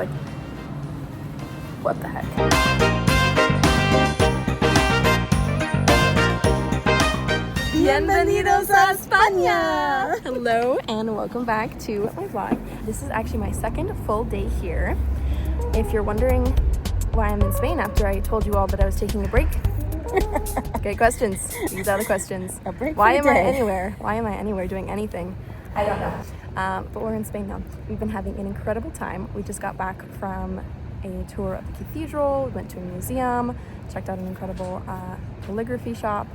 like, what the heck? Bienvenidos a España! Hello and welcome back to my vlog. This is actually my second full day here. If you're wondering why I'm in Spain after I told you all that I was taking a break, great questions. These are the questions. A break. Why am I anywhere? Why am I anywhere doing anything? I don't know. But we're in Spain now. We've been having an incredible time. We just got back from a tour of the cathedral. We went to a museum, checked out an incredible calligraphy shop,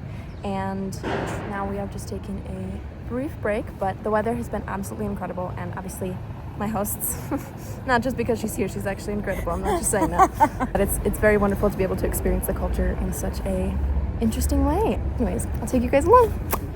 and now we have just taken a brief break, but the weather has been absolutely incredible, and obviously my hosts, not just because she's here, she's actually incredible, I'm not just saying that, but it's very wonderful to be able to experience the culture in such a interesting way. Anyways, I'll take you guys along.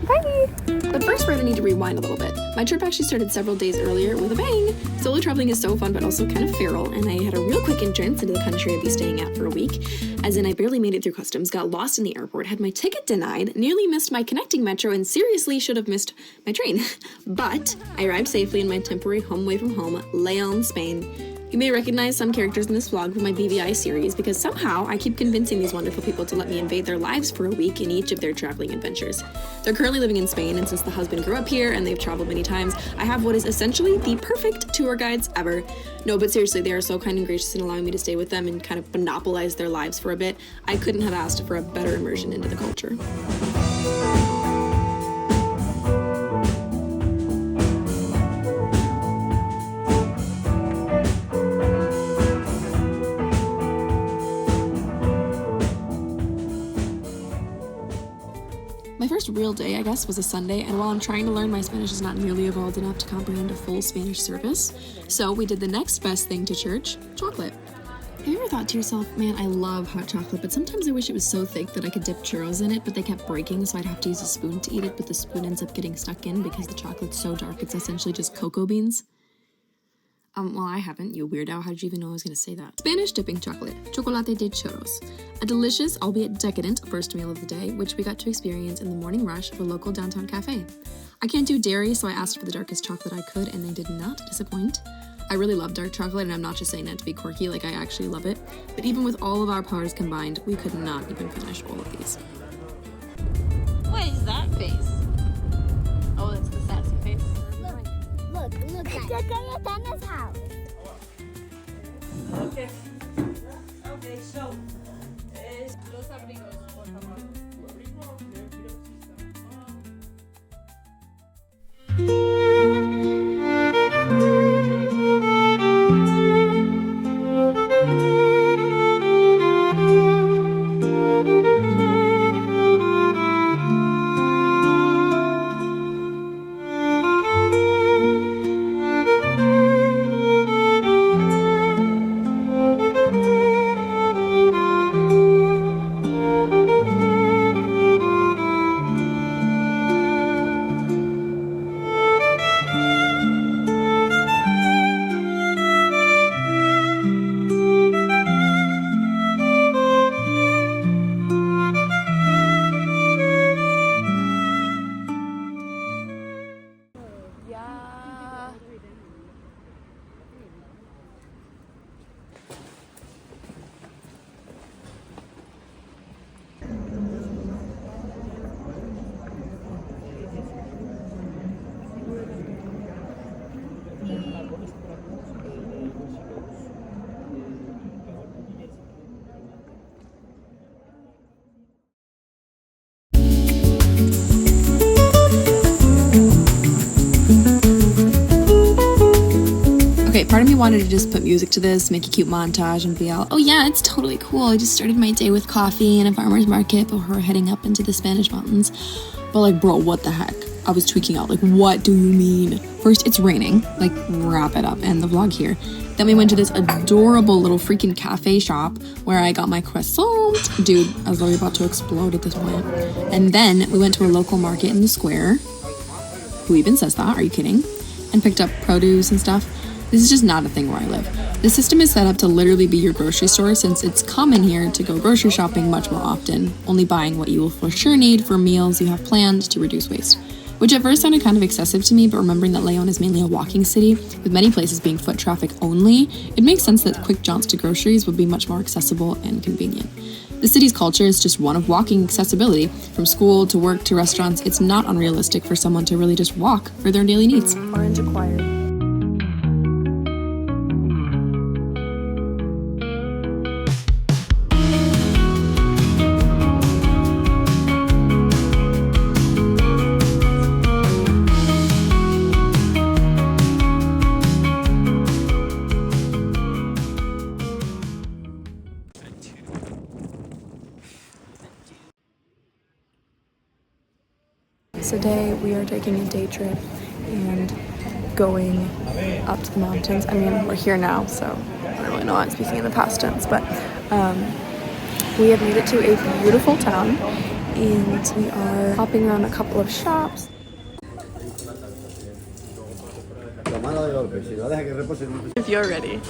Bye! But first we're gonna need to rewind a little bit. My trip actually started several days earlier with a bang. Solo traveling is so fun but also kind of feral, and I had a real quick entrance into the country I'd be staying at for a week, as in I barely made it through customs, got lost in the airport, had my ticket denied, nearly missed my connecting metro, and seriously should have missed my train. But I arrived safely in my temporary home away from home, Léon, Spain. You may recognize some characters in this vlog from my BVI series because somehow I keep convincing these wonderful people to let me invade their lives for a week in each of their traveling adventures. They're currently living in Spain, and since the husband grew up here and they've traveled many times, I have what is essentially the perfect tour guides ever. No, but seriously, they are so kind and gracious in allowing me to stay with them and kind of monopolize their lives for a bit. I couldn't have asked for a better immersion into the culture. My first real day, I guess, was a Sunday, and while I'm trying to learn, my Spanish is not nearly evolved enough to comprehend a full Spanish service. So we did the next best thing to church, chocolate. Have you ever thought to yourself, man, I love hot chocolate, but sometimes I wish it was so thick that I could dip churros in it, but they kept breaking, so I'd have to use a spoon to eat it, but the spoon ends up getting stuck in because the chocolate's so dark, it's essentially just cocoa beans? Well, I haven't, you weirdo. How did you even know I was going to say that? Spanish dipping chocolate, chocolate de churros. A delicious, albeit decadent, first meal of the day, which we got to experience in the morning rush of a local downtown cafe. I can't do dairy, so I asked for the darkest chocolate I could, and they did not disappoint. I really love dark chocolate, and I'm not just saying that to be quirky, like I actually love it. But even with all of our powers combined, we could not even finish all of these. What is that face? Oh, that's the sassy face. Look, at this house. Okay, so los abrigos, por favor. Okay, part of me wanted to just put music to this, make a cute montage, and be all, oh yeah, it's totally cool. I just started my day with coffee and a farmer's market before heading up into the Spanish mountains. But like, bro, what the heck? I was tweaking out, like, what do you mean? First, it's raining, like, wrap it up, and the vlog here. Then we went to this adorable little freaking cafe shop where I got my croissant. Dude, I was literally about to explode at this point. And then we went to a local market in the square. Who even says that? Are you kidding? And picked up produce and stuff. This is just not a thing where I live. The system is set up to literally be your grocery store, since it's common here to go grocery shopping much more often, only buying what you will for sure need for meals you have planned to reduce waste. which at first sounded kind of excessive to me, but remembering that Léon is mainly a walking city, with many places being foot traffic only, it makes sense that quick jaunts to groceries would be much more accessible and convenient. The city's culture is just one of walking accessibility. From school to work to restaurants, it's not unrealistic for someone to really just walk for their daily needs. Orange acquired. Today we are taking a day trip and going up to the mountains. I mean, we're here now, so I don't really know why I'm speaking in the past tense, but we have made it to a beautiful town and we are hopping around a couple of shops. If you're ready.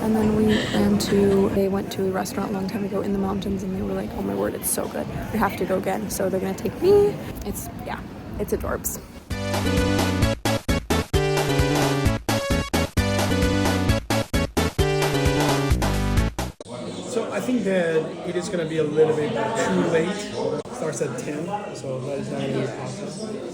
And then they went to a restaurant a long time ago in the mountains and they were like, oh my word, it's so good. We have to go again. So they're gonna take me. It's adorbs. So I think that it is gonna be a little bit too late. It starts at 10, so that is not really possible.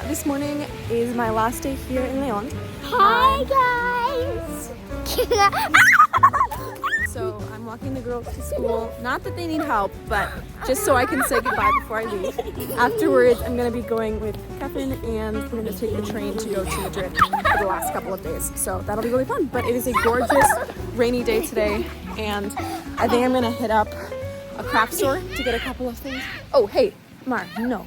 This morning is my last day here in Léon. Hi guys! So I'm walking the girls to school. Not that they need help, but just so I can say goodbye before I leave. Afterwards, I'm gonna be going with Catherine and we're gonna take the train to go to Madrid for the last couple of days. So that'll be really fun. But it is a gorgeous rainy day today and I think I'm gonna hit up a craft store to get a couple of things. Oh, hey, Mar, no.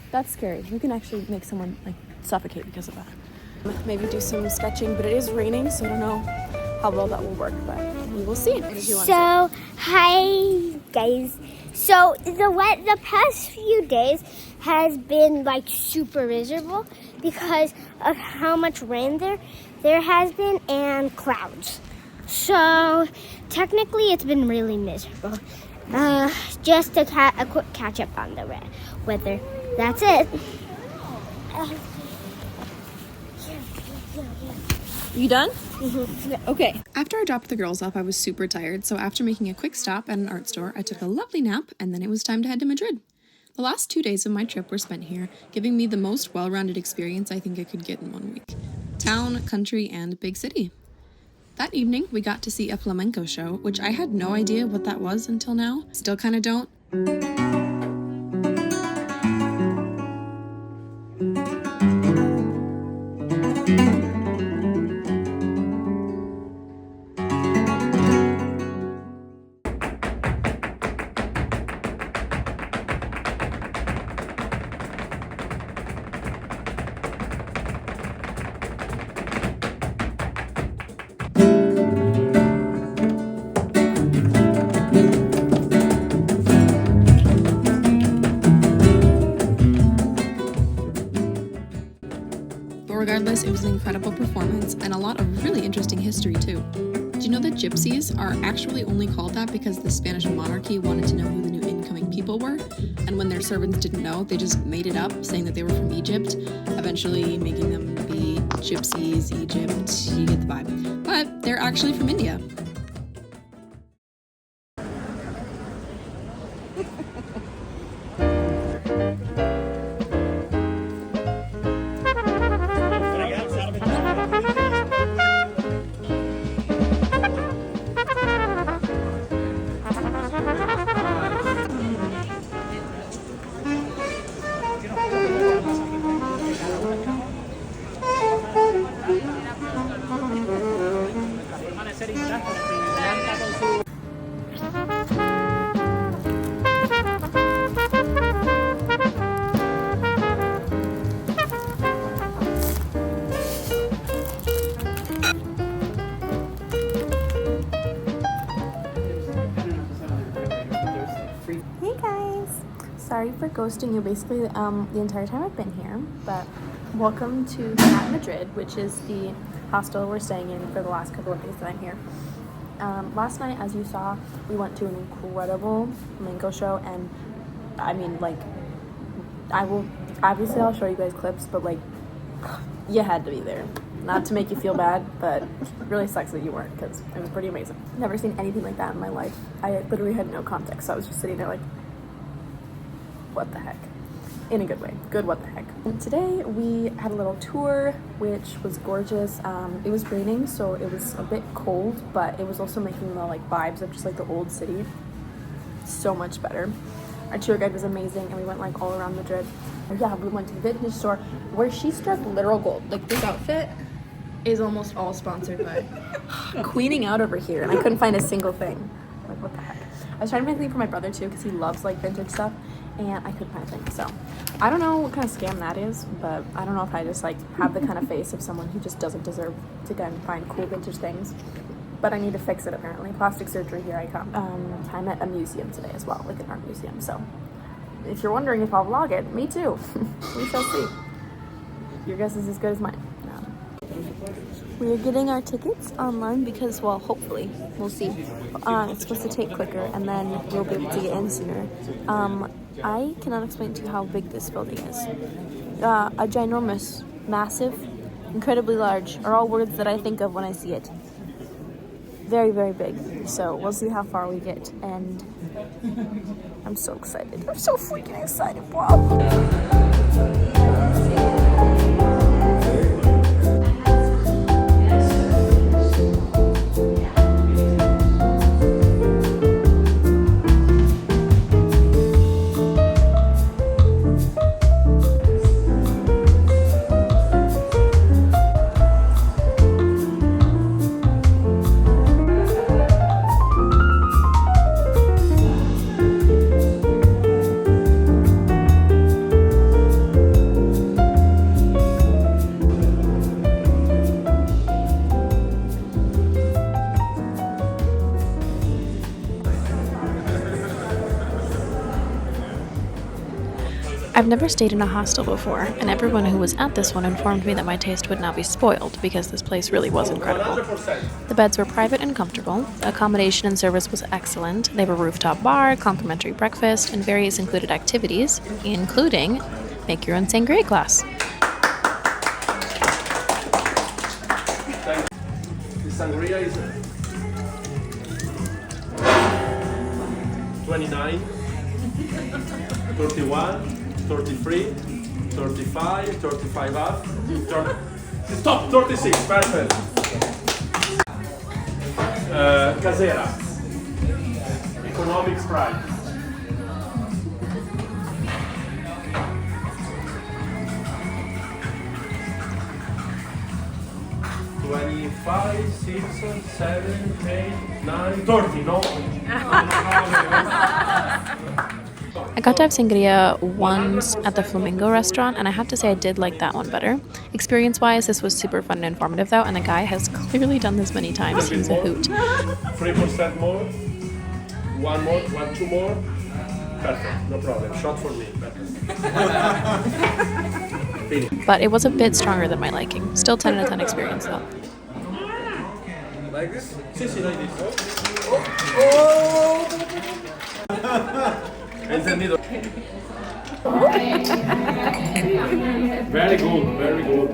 That's scary. You can actually make someone like suffocate because of that. Maybe do some sketching, but it is raining, so I don't know how well that will work, but we will see. So, hi guys. So the past few days has been like super miserable because of how much rain there has been and clouds. So technically it's been really miserable. Just a quick catch up on the weather. That's it. You done? Mm-hmm. Okay. After I dropped the girls off, I was super tired, so after making a quick stop at an art store, I took a lovely nap, and then it was time to head to Madrid. The last 2 days of my trip were spent here, giving me the most well-rounded experience I think I could get in 1 week. Town, country, and big city. That evening, we got to see a flamenco show, which I had no idea what that was until now. Still kinda don't. Regardless, it was an incredible performance and a lot of really interesting history too. Do you know that gypsies are actually only called that because the Spanish monarchy wanted to know who the new incoming people were, and when their servants didn't know, they just made it up, saying that they were from Egypt, eventually making them be gypsies, Egypt, you get the vibe. But they're actually from India. Hey guys! Sorry for ghosting you basically the entire time I've been here, but welcome to Cat Madrid, which is the hostel we're staying in for the last couple of days that I'm here. Last night, as you saw, we went to an incredible flamenco show, and I mean, like, I'll show you guys clips, but like, you had to be there. Not to make you feel bad, but it really sucks that you weren't, because it was pretty amazing. Never seen anything like that in my life. I literally had no context, so I was just sitting there like, what the heck? In a good way. Good what the heck. And today we had a little tour, which was gorgeous. It was raining, so it was a bit cold, but it was also making the like vibes of just like the old city so much better. Our tour guide was amazing, and we went like all around Madrid. Yeah, we went to the vintage store where she struck literal gold. Like, this outfit is almost all sponsored by Queening out over here, and I couldn't find a single thing. Like, what the heck? I was trying to find something for my brother too, because he loves like vintage stuff, and I couldn't find a thing. So I don't know what kind of scam that is, but I don't know if I just like have the kind of face of someone who just doesn't deserve to go and find cool vintage things. But I need to fix it apparently. Plastic surgery, here I come. I'm at a museum today as well, like an art museum. So if you're wondering if I'll vlog it, me too. We shall see. Your guess is as good as mine. We are getting our tickets online because, well, hopefully, we'll see. It's supposed to take quicker, and then we'll be able to get in sooner. I cannot explain to you how big this building is. A ginormous, massive, incredibly large are all words that I think of when I see it. Very, very big. So we'll see how far we get, and I'm so excited. I'm so freaking excited. Wow. I've never stayed in a hostel before, and everyone who was at this one informed me that my taste would not be spoiled because this place really was incredible. The beds were private and comfortable, the accommodation and service was excellent, they have a rooftop bar, complimentary breakfast, and various included activities, including make your own sangria class. The sangria is 29, 31, 33, 35, 35 half, stop, 36, perfect. Casera, economic price. $25, 6, 7, 8, 9, 30, no? I got to have sangria once at the Flamingo restaurant, and I have to say I did like that one better. Experience-wise, this was super fun and informative though, and the guy has clearly done this many times. He's a hoot. 3% more, one more, two more. Perfect, no problem. Shot for me. But it was a bit stronger than my liking. Still 10 out of 10 experience though. Like this? Sí, like this. Entendido. Very good, very good.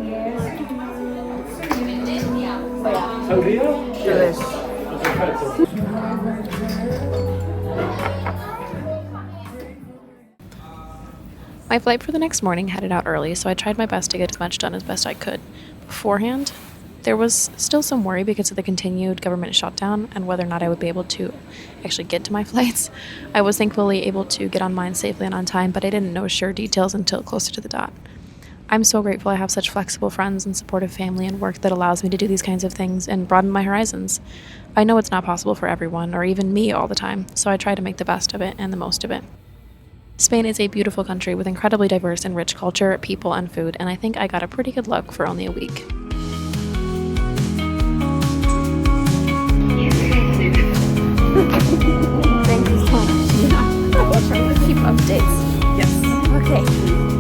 Sangria? Yes. Perfecto. My flight for the next morning headed out early, so I tried my best to get as much done as best I could. Beforehand, there was still some worry because of the continued government shutdown and whether or not I would be able to actually get to my flights. I was thankfully able to get on mine safely and on time, but I didn't know sure details until closer to the dot. I'm so grateful I have such flexible friends and supportive family and work that allows me to do these kinds of things and broaden my horizons. I know it's not possible for everyone, or even me all the time, so I try to make the best of it and the most of it. Spain is a beautiful country with incredibly diverse and rich culture, people, and food, and I think I got a pretty good look for only a week. Thank you so much. of dates. Yes. Okay.